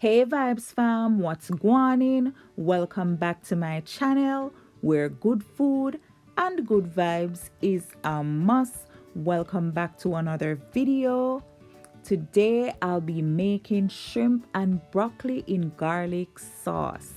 Hey Vibes fam, what's going on? Welcome back to my channel where good food and good vibes is a must. Welcome back to another video. Today I'll be making shrimp and broccoli in garlic sauce.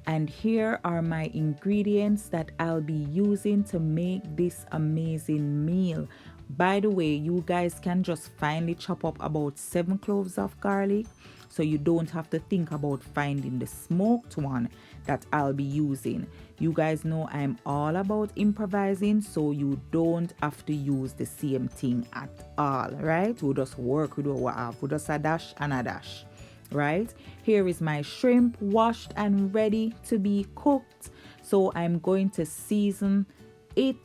And here are my ingredients that I'll be using to make this amazing meal. By the way, you guys can just finely chop up about 7 cloves of garlic, so you don't have to think about finding the smoked one that I'll be using. You guys know I'm all about improvising, so you don't have to use the same thing at all, right? We'll just work with what we have. We'll just a dash and a dash, right? Here is my shrimp washed and ready to be cooked. So I'm going to season it,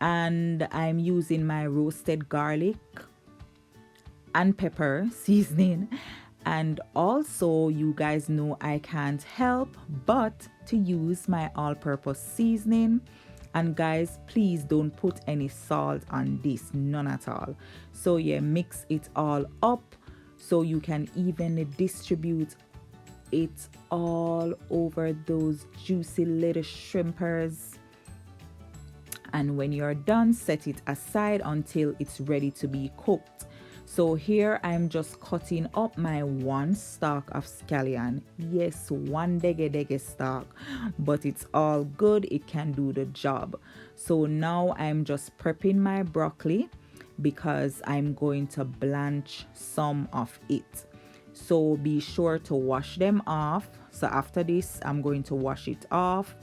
and I'm using my roasted garlic and pepper seasoning. And also, you guys know I can't help but to use my all-purpose seasoning. And guys, please don't put any salt on this, none at all. So yeah, mix it all up so you can evenly distribute it all over those juicy little shrimpers. And when you're done, set it aside until it's ready to be cooked. So here I'm just cutting up my 1 stalk of scallion. Yes, 1 dege stalk, but it's all good, it can do the job. So now I'm just prepping my broccoli because I'm going to blanch some of it. So be sure to wash them off. So after this, I'm going to wash it off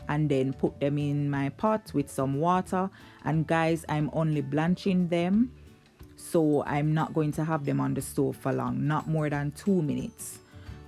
and then put them in my pot with some water. And guys, I'm only blanching them, so I'm not going to have them on the stove for long, not more than 2 minutes.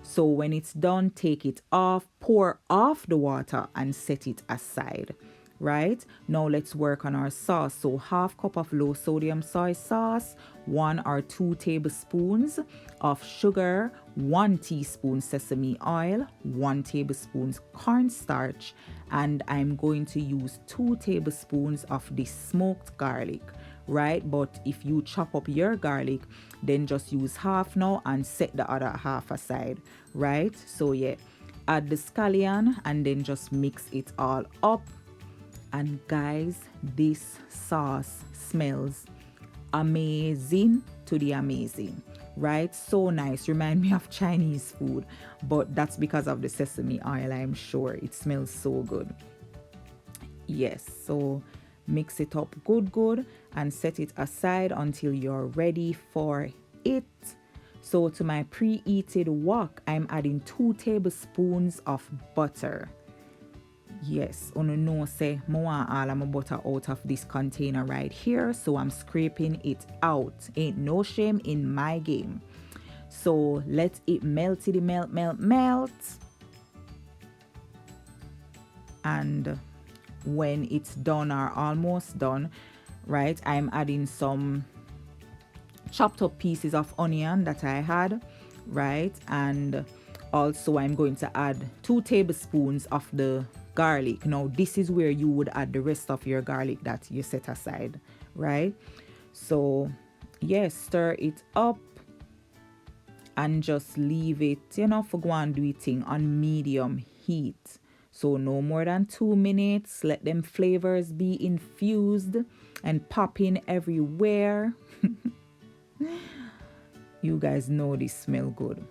So when it's done, take it off, pour off the water and set it aside. Right now, let's work on our sauce. So half cup of low sodium soy sauce, 1 or 2 tablespoons of sugar, 1 teaspoon sesame oil, 1 tablespoon cornstarch, and I'm going to use 2 tablespoons of this smoked garlic, right? But if you chop up your garlic, then just use half now and set the other half aside, right? So yeah, add the scallion and then just mix it all up. And guys, this sauce smells amazing to the amazing, right? So nice, remind me of Chinese food, but that's because of the sesame oil. I'm sure it smells so good. Yes, so mix it up good and set it aside until you're ready for it. So to my preheated wok, I'm adding 2 tablespoons of butter. Yes, on know say I want all of my butter out of this container right here, so I'm scraping it out. Ain't no shame in my game. So let it melt, melt. And when it's done or almost done, right, I'm adding some chopped up pieces of onion that I had, right? And also I'm going to add 2 tablespoons of the garlic. Now this is where you would add the rest of your garlic that you set aside, right? So yes, stir it up and just leave it, for go and do it thing on medium heat. So no more than 2 minutes. Let them flavors be infused and popping everywhere. You guys know this smell good.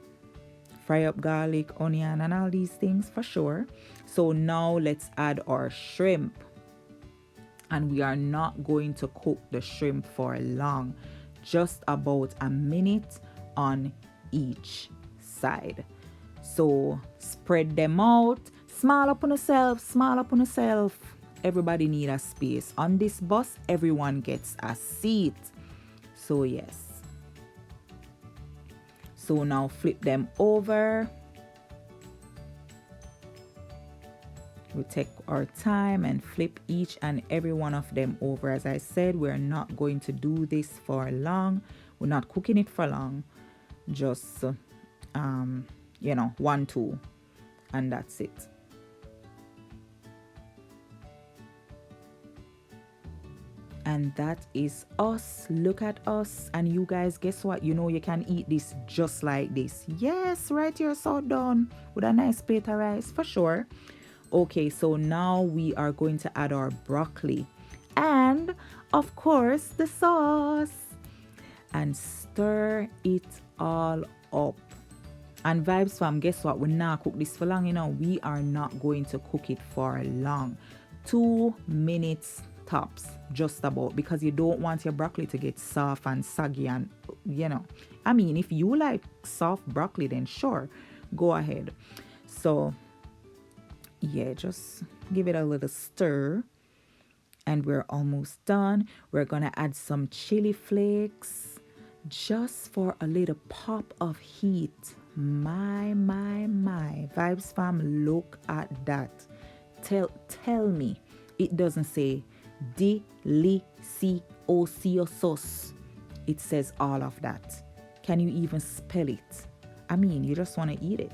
Fry up garlic, onion, and all these things for sure. So now let's add our shrimp. And we are not going to cook the shrimp for long. Just about a minute on each side. So spread them out. Small up on yourself, small up on yourself. Everybody need a space. On this bus, everyone gets a seat. So yes. So now flip them over. We take our time and flip each and every one of them over. As I said, we're not going to do this for long. We're not cooking it for long. Just, 1, 2, and that's it. And that is us. Look at us. And you guys, guess what? You know you can eat this just like this. Yes, right here, so done with a nice plate of rice for sure. Okay, so now we are going to add our broccoli and of course the sauce and stir it all up. And Vibes fam, guess what? We're not cook this for long, you know. We are not going to cook it for long. 2 minutes tops, just about, because you don't want your broccoli to get soft and soggy and, you know. I mean, if you like soft broccoli, then sure, go ahead. So, yeah, just give it a little stir. And we're almost done. We're going to add some chili flakes just for a little pop of heat. My. Vibes fam, look at that. Tell me it doesn't say deliciosos. It says all of that. Can you even spell it? I mean, you just want to eat it.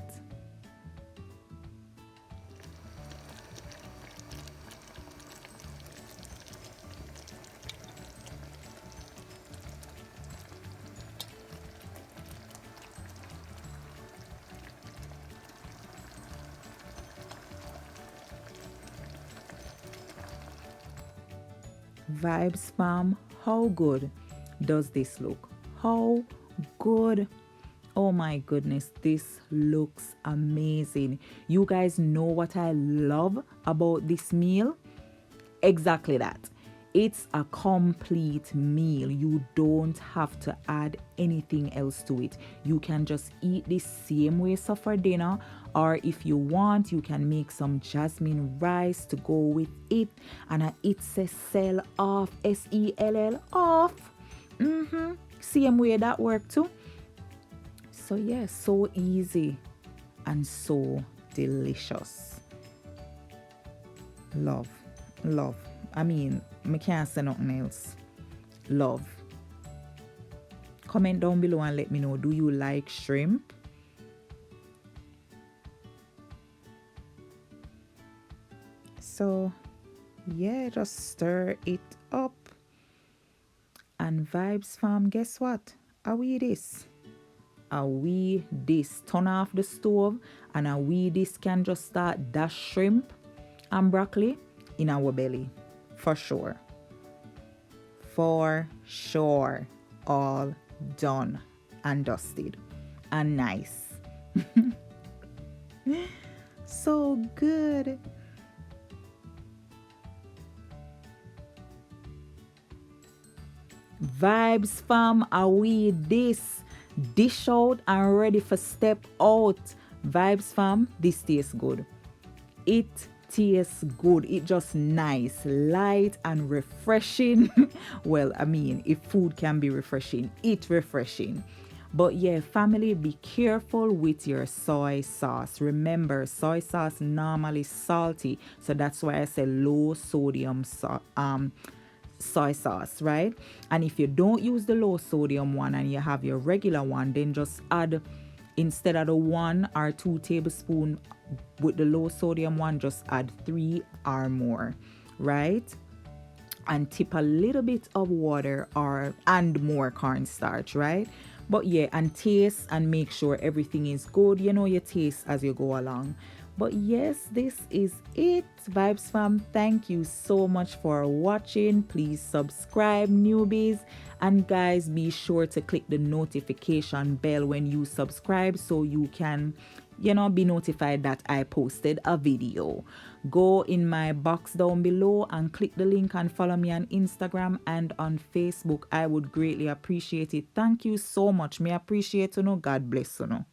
Vibes fam, how good does this look? How good? Oh my goodness, this looks amazing. You guys know what I love about this meal? Exactly that. It's a complete meal. You don't have to add anything else to it. You can just eat this same way so for dinner, or if you want, you can make some jasmine rice to go with it. And it says sell off, SELL off. Same way that work too. So yeah, so easy and so delicious. Love. I mean, I can't say nothing else. Love. Comment down below and let me know, do you like shrimp? So yeah, just stir it up. And Vibes fam, guess what? Are we this? Turn off the stove, and this can just start dash shrimp and broccoli in our belly. For sure. All done and dusted and nice. So good. Vibes fam, are we this? Dish out and ready for step out. Vibes fam, this tastes good. It tastes good. It just nice, light and refreshing. Well, I mean, if food can be refreshing, it's refreshing. But yeah, family, be careful with your soy sauce. Remember, soy sauce normally salty, so that's why I say low sodium soy sauce, right? And if you don't use the low sodium one and you have your regular one, then just add, instead of the 1 or 2 tablespoons with the low sodium one, just add 3 or more, right? And tip a little bit of water and more cornstarch, right? But yeah, and taste and make sure everything is good. You know, you taste as you go along. But yes, this is it. Vibes fam, thank you so much for watching. Please subscribe, newbies. And guys, be sure to click the notification bell when you subscribe so you can, be notified that I posted a video. Go in my box down below and click the link and follow me on Instagram and on Facebook. I would greatly appreciate it. Thank you so much. Me appreciate you know. God bless you know.